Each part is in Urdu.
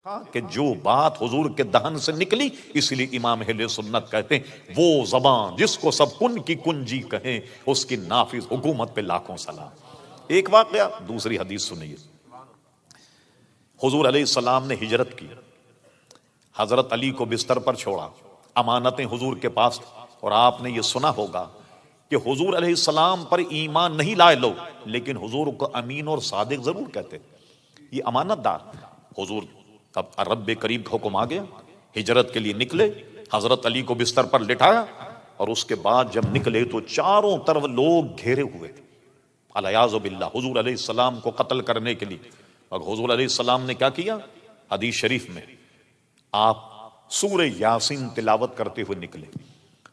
کہ جو بات حضور کے دہن سے نکلی، اس لیے امام اہل سنت کہتے ہیں وہ زبان جس کو سب کن کی کنجی کہیں، اس کی نافذ حکومت پہ لاکھوں سلام۔ ایک واقعہ، دوسری حدیث سنیے۔ حضور علیہ السلام نے ہجرت کی، حضرت علی کو بستر پر چھوڑا، امانتیں حضور کے پاس، اور آپ نے یہ سنا ہوگا کہ حضور علیہ السلام پر ایمان نہیں لائے لوگ، لیکن حضور کو امین اور صادق ضرور کہتے، یہ امانت دار۔ حضور تب رب کریم کا حکم آ گیا، ہجرت کے لیے نکلے، حضرت علی کو بستر پر لٹایا، اور اس کے بعد جب نکلے تو چاروں طرف لوگ گھیرے ہوئے تھے الیاذ باللہ حضور علیہ السلام کو قتل کرنے کے لیے۔ اور حضور علیہ السلام نے کیا کیا؟ حدیث شریف میں آپ سورہ یاسین تلاوت کرتے ہوئے نکلے،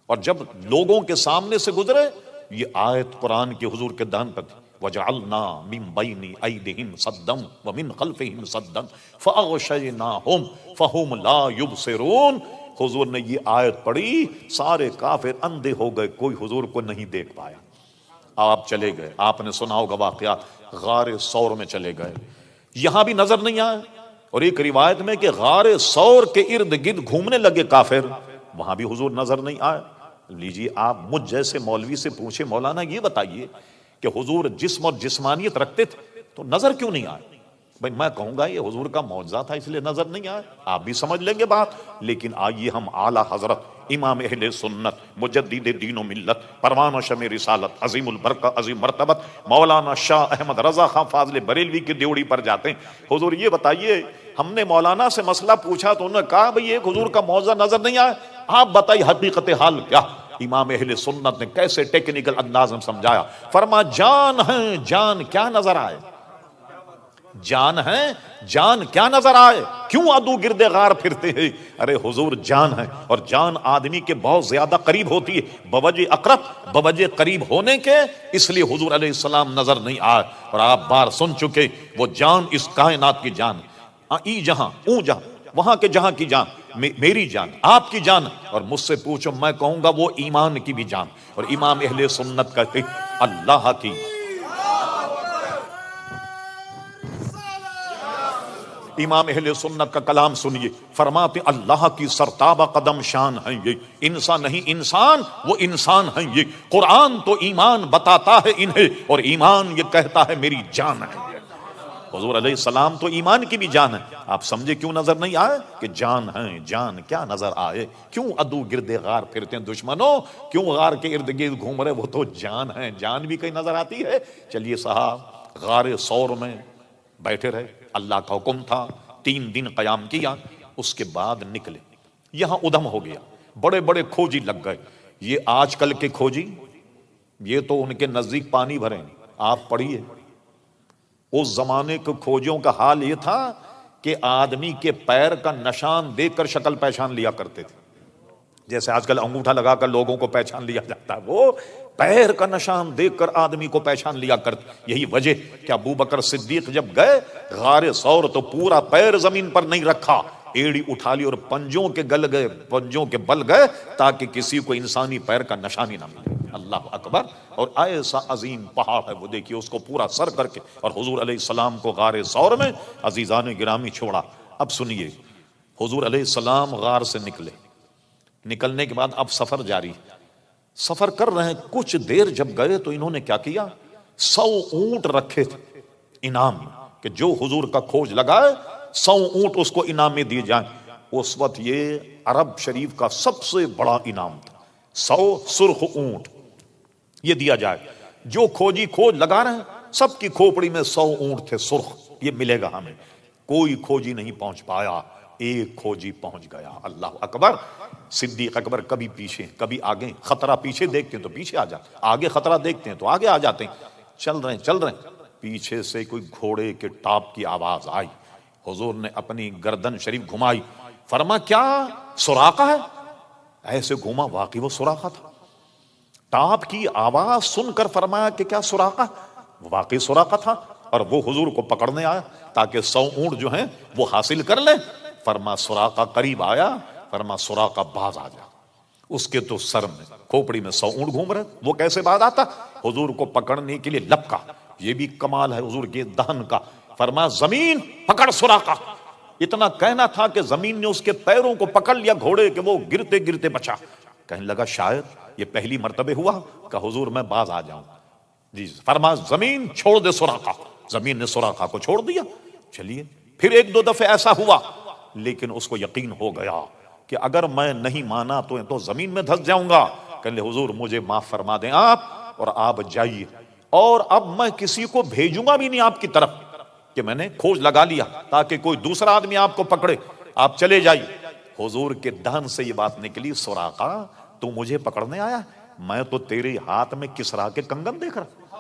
اور جب لوگوں کے سامنے سے گزرے یہ آیت قرآن کے حضور کے دہن پر تھی، وَجَعَلْنَا مِن بَيْنِ أَيْدِهِمْ سَدًّا وَمِنْ خَلْفِهِمْ سَدًّا فَأَغْشَيْنَاهُمْ فَهُمْ لَا يُبْصِرُونَ۔ حضور نے یہ آیت پڑھی، سارے کافر اندھے ہو گئے، کوئی حضور کو نہیں دیکھ پایا۔ آپ چلے گئے، آپ نے سنا ہوگا واقعہ، غار ثور میں چلے گئے، یہاں بھی نظر نہیں آئے، اور ایک روایت میں کہ غار ثور کے ارد گرد گھومنے لگے کافر، وہاں بھی حضور نظر نہیں آئے۔ لیجیے آپ مجھ جیسے مولوی سے پوچھے، مولانا یہ بتائیے کہ حضور جسم اور جسمانیت رکھتے تھے تو نظر کیوں نہیں آئے؟ بھائی میں کہوں گا یہ حضور کا معجزہ تھا اس لیے نظر نہیں آئے، آپ بھی سمجھ لیں گے بات۔ لیکن آئیے ہم اعلیٰ حضرت امام اہل سنت مجدد دین و ملت پروان شمع رسالت عظیم البرکہ عظیم مرتبت مولانا شاہ احمد رضا خان فاضل بریلوی کی دیوڑی پر جاتے ہیں۔ حضور یہ بتائیے، ہم نے مولانا سے مسئلہ پوچھا تو انہوں نے کہا بھئی ایک حضور کا معجزہ نظر نہیں آیا، آپ بتائیے حقیقت حال کیا؟ امام اہل سنت نے کیسے ٹیکنیکل انداز میں سمجھایا، فرما جان ہے، جان کیا نظر آئے؟ جان ہے، جان کیا نظر آئے؟ کیوں عدو گرد غار پھرتے ہیں؟ ارے حضور جان ہے، اور جان آدمی کے بہت زیادہ قریب ہوتی ہے، بوجہ اقرب، بوجہ قریب ہونے کے، اس لیے حضور علیہ السلام نظر نہیں آئے۔ اور آپ بار سن چکے، وہ جان اس کائنات کی جان، ای جہاں اون جہاں، وہاں کے جہاں کی جان، میری جان، آپ کی جان، اور مجھ سے پوچھو میں کہوں گا وہ ایمان کی بھی جان۔ اور امام اہل سنت کہتے اللہ کی، امام اہل سنت کا کلام سنیے، فرماتے اللہ کی سرتابہ قدم شان ہیں یہ، انسان نہیں انسان، وہ انسان ہیں یہ، قرآن تو ایمان بتاتا ہے انہیں، اور ایمان یہ کہتا ہے میری جان ہے۔ حضور علیہ السلام تو ایمان کی بھی جان ہے، آپ سمجھے کیوں نظر نہیں آئے؟ کہ جان ہے، جان کیا نظر آئے؟ کیوں عدو گرد غار پھرتے ہیں دشمنوں؟ کیوں غار کے ارد گرد گھوم رہے؟ وہ تو جان ہے، جان بھی کہیں نظر آتی ہے۔ چلیے صاحب غار ثور میں بیٹھے رہے، اللہ کا حکم تھا، 3 دن قیام کیا، اس کے بعد نکلے، یہاں ادھم ہو گیا، بڑے بڑے کھوجی لگ گئے۔ یہ آج کل کے کھوجی، یہ تو ان کے نزدیک پانی بھریں، آپ پڑھیے اس زمانے کے کھوجوں کا حال یہ تھا کہ آدمی کے پیر کا نشان دیکھ کر شکل پہچان لیا کرتے تھے، جیسے آج کل انگوٹھا لگا کر لوگوں کو پہچان لیا جاتا ہے، وہ پیر کا نشان دیکھ کر آدمی کو پہچان لیا کرتے۔ یہی وجہ کہ ابو بکر صدیق جب گئے غار ثور تو پورا پیر زمین پر نہیں رکھا، ایڑی اٹھا لی اور پنجوں کے گل گئے، پنجوں کے بل گئے، تاکہ کسی کو انسانی پیر کا نشان ہی نہ ملے۔ اللہ اکبر۔ اور ایسا عظیم پہاڑ ہے وہ، دیکھیے اس کو پورا سر کر کے، اور حضور علیہ السلام کو غار ثور میں عزیزان گرامی چھوڑا۔ اب سنیے، حضور علیہ السلام غار سے نکلے، نکلنے کے بعد اب سفر جاری، سفر کر رہے ہیں، کچھ دیر جب گئے تو انہوں نے کیا کیا، 100 اونٹ رکھے تھے انعام، کہ جو حضور کا کھوج لگائے 100 اونٹ اس کو انعام میں دیے جائیں۔ اس وقت یہ عرب شریف کا سب سے بڑا انعام تھا، 100 سرخ اونٹ یہ دیا جائے، جو کھوجی کھوج لگا رہے ہیں سب کی کھوپڑی میں 100 اونٹ تھے سرخ، یہ ملے گا ہمیں۔ کوئی کھوجی نہیں پہنچ پایا، ایک کھوجی پہنچ گیا۔ اللہ اکبر۔ صدیق اکبر کبھی پیچھے کبھی آگے، خطرہ پیچھے دیکھتے ہیں تو پیچھے آ جاتے، آگے خطرہ دیکھتے ہیں تو آگے آ جاتے ہیں، چل رہے ہیں، پیچھے سے کوئی گھوڑے کے ٹاپ کی آواز آئی، حضور نے اپنی گردن شریف گھمائی، فرما کیا سراقہ ہے؟ ایسے گھوما، واقعی وہ سراقہ تھا، ٹاپ کی آواز سن کر فرمایا کہ کیا سراقہ؟ واقعی سراقہ تھا، اور وہ حضور کو پکڑنے آیا تاکہ 100 اونٹ جو ہیں وہ حاصل کر لیں۔ فرما سراقہ قریب آیا، فرما سراقہ باز آ جا، اس کے تو سر میں کھوپڑی میں 100 اونٹ گھوم رہے، وہ کیسے باز آتا؟ حضور کو پکڑنے کے لیے لپکا، یہ بھی کمال ہے حضور کے دہن کا، فرما زمین پکڑ سراقہ، اتنا کہنا تھا کہ زمین نے اس کے پیروں کو پکڑ لیا گھوڑے کہ وہ گرتے گرتے بچا. کہنے لگا شاید یہ پہلی مرتبہ ہوا کہ حضور میں باز آ جاؤں. جی فرما زمین چھوڑ دے سراقہ. زمین نے سراقہ کو چھوڑ دیا. چلیے پھر ایک دو دفعہ ایسا ہوا, لیکن اس کو یقین ہو گیا کہ اگر میں نہیں مانا تو زمین میں دھس جاؤں گا. کہنے حضور مجھے معاف فرما دیں آپ, اور آپ جائیے, اور اب میں کسی کو بھیجوں گا بھی نہیں آپ کی طرف کہ میں نے کھوج لگا لیا تاکہ کوئی دوسرا آدمی آپ کو پکڑے, آپ چلے جائیے. حضور کے دہن سے یہ بات نکلی, سراقہ تو مجھے پکڑنے آیا؟ میں تو تیرے ہاتھ میں کسرا کے کنگن دیکھ رہا,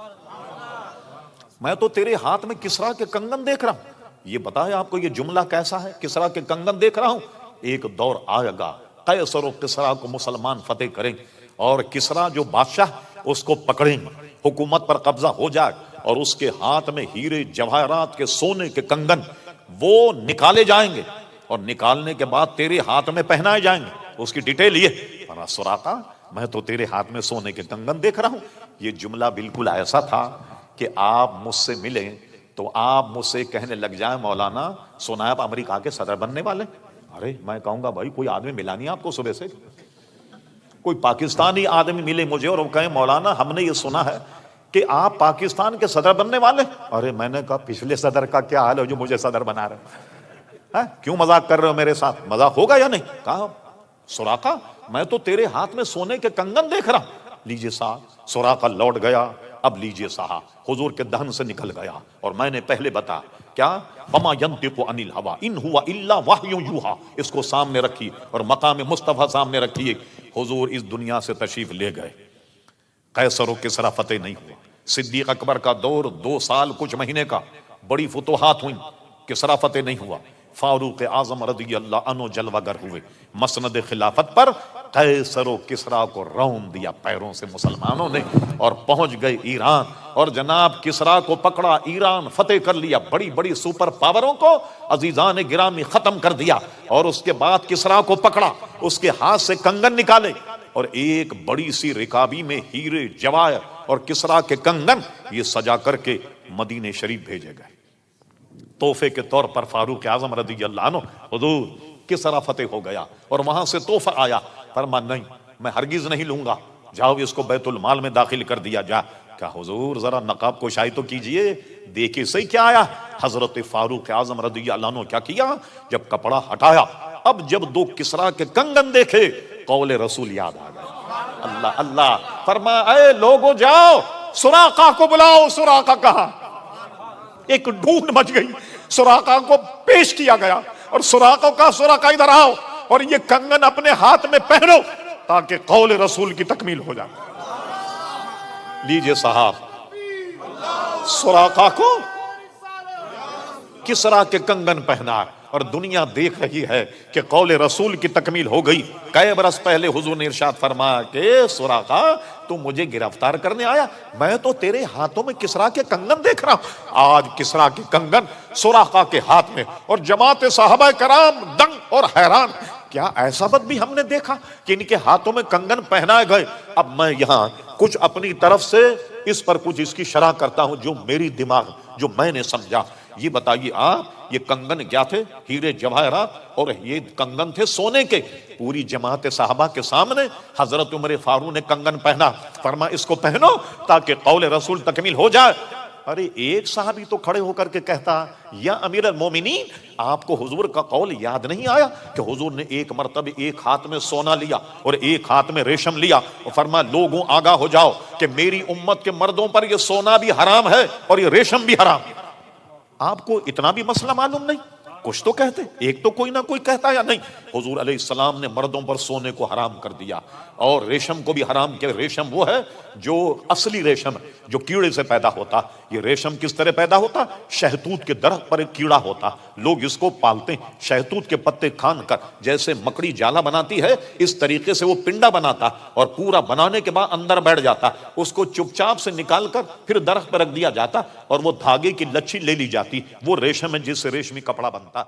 میں تو تیرے ہاتھ میں کسرا کے کنگن دیکھ رہا ہوں. یہ بتائے آپ کو یہ جملہ کیسا ہے, کسرا کے کنگن دیکھ رہا ہوں. ایک دور آئے گا قیصر و کسرا کو مسلمان فتح کریں اور کسرا جو بادشاہ اس کو پکڑیں, حکومت پر قبضہ ہو جائے, اور اس کے ہاتھ میں ہیرے جواہرات کے سونے کے کنگن وہ نکالے جائیں گے, اور نکالنے کے بعد تیرے ہاتھ میں پہنائے جائیں گے. اس کی ڈیٹیل یہ, سراقہ میں تو تیرے ہاتھ میں سونے کے کنگن دیکھ رہا ہوں. یہ جملہ بالکل ایسا تھا کہ آپ مجھ سے ملیں تو آپ مجھ سے کہنے لگ جائیں مولانا سنا ہے آپ امریکہ کے صدر بننے والے. ارے میں کہوں گا بھائی کوئی آدمی ملا نہیں آپ کو صبح سے, کوئی پاکستانی آدمی ملے مجھے اور وہ کہیں مولانا ہم نے یہ سنا ہے کہ آپ پاکستان کے صدر بننے والے. ارے میں نے کہا پچھلے صدر کا کیا حال ہے جو مجھے صدر بنا رہے, کیوں مذاق کر رہے ہو میرے ساتھ, مذاق ہوگا یا نہیں؟ کہا سراقہ میں تو تیرے ہاتھ میں سونے کے کنگن دیکھ رہا ہوں. لیجیے صاحب, سراقہ لوٹ گیا. اب لیجیے صاحب, حضور کے دہن سے نکل گیا, اور میں نے پہلے بتا کیا وما ينطق عن الهوى ان هو الا وحی یوحى, اس کو سامنے رکھی اور مقام مصطفیٰ سامنے رکھیے. حضور اس دنیا سے تشریف لے گئے. قیصر و کسریٰ فتح نہیں ہوا. صدیق اکبر کا دور 2 سال کچھ مہینے کا, بڑی فتوحات ہوئیں, کسریٰ فتح نہیں ہوا. فاروق اعظم رضی اللہ عنہ جلوہ گر ہوئے, مسند خلافت پر قیصر و کسریٰ کو رون دیا پیروں سے مسلمانوں نے, اور پہنچ گئے ایران, اور جناب کسریٰ کو پکڑا, ایران فتح کر لیا, بڑی بڑی سپر پاوروں کو عزیزان گرامی ختم کر دیا. اور اس کے بعد کسریٰ کو پکڑا, اس کے ہاتھ سے کنگن نکالے, اور ایک بڑی سی رکابی میں ہیرے جواہر اور کسریٰ کے کنگن یہ سجا کر کے مدینہ شریف بھیجے گئے تحفے کے طور پر. فاروق اعظم رضی اللہ عنہ, حضور کسریٰ فتح ہو گیا, اور وہاں سے تحفہ آیا. فرما نہیں میں ہرگز نہیں لوں گا, جاؤ اس کو بیت المال میں داخل کر دیا جا. کہا حضور ذرا نقاب کشائی تو کیجئے, دیکھیے صحیح کیا آیا. حضرت فاروق اعظم رضی اللہ عنہ کیا کیا, جب کپڑا ہٹایا, اب جب 2 کسریٰ کے کنگن دیکھے قول رسول یاد آ گیا. اللہ اللہ, فرما اے لوگوں جاؤ سراقہ کو بلاؤ. سراقہ کہاں, ایک ڈھونڈ مچ گئی. سراقہ کو پیش کیا گیا, اور سراقہ کا سراقہ ادھر آؤ, اور یہ کنگن اپنے ہاتھ میں پہنو تاکہ قول رسول کی تکمیل ہو جائے. لیجئے صاحب, سراقہ کو کسریٰ کے کنگن پہنا, اور دنیا دیکھ رہی ہے کہ قول رسول کی تکمیل ہو گئی. کئی برس پہلے حضور نے ارشاد فرمایا کہ سراقہ تو مجھے گرفتار کرنے آیا, میں تو تیرے ہاتھوں میں کسریٰ کے کنگن دیکھ رہا ہوں. آج کسریٰ کے کنگن سراقہ کے ہاتھ میں, اور جماعت صحابہ کرام دنگ اور حیران. کیا ایسا بات بھی ہم نے دیکھا کہ ان کے ہاتھوں میں کنگن پہنائے گئے. اب میں یہاں کچھ اپنی طرف سے اس پر کچھ اس کی شرح کرتا ہوں جو میری دماغ, جو میں نے سمجھا. یہ بتائیے آپ, یہ کنگن کیا تھے؟ ہیرے جواہرات, اور یہ کنگن تھے سونے کے. پوری جماعت صحابہ کے سامنے حضرت عمر فاروق نے کنگن پہنا, فرما اس کو پہنو تاکہ قول رسول تکمیل ہو جائے. ارے ایک صحابی تو کھڑے ہو کر کے کہتا, یا امیر المومنین آپ کو حضور کا قول یاد نہیں آیا کہ حضور نے ایک مرتبہ ایک ہاتھ میں سونا لیا اور ایک ہاتھ میں ریشم لیا, اور فرما لوگوں آگاہ ہو جاؤ کہ میری امت کے مردوں پر یہ سونا بھی حرام ہے اور یہ ریشم بھی حرام. آپ کو اتنا بھی مسئلہ معلوم نہیں؟ کچھ تو کہتے, ایک تو کوئی نہ کوئی کہتا یا نہیں. حضور علیہ السلام نے مردوں پر سونے کو حرام کر دیا اور ریشم کو بھی حرام کیا. ریشم وہ ہے جو اصلی ریشم ہے جو کیڑے سے پیدا ہوتا. یہ ریشم کس طرح پیدا ہوتا؟ شہتوت کے درخت پر ایک کیڑا ہوتا, لوگ اس کو پالتے ہیں. شہتوت کے پتے کھان کر جیسے مکڑی جالا بناتی ہے اس طریقے سے وہ پنڈا بناتا, اور پورا بنانے کے بعد اندر بیٹھ جاتا. اس کو چپ چاپ سے نکال کر پھر درخت پر رکھ دیا جاتا, اور وہ دھاگے کی لچھی لے لی جاتی. وہ ریشم ہے جس سے ریشمی کپڑا بنتا.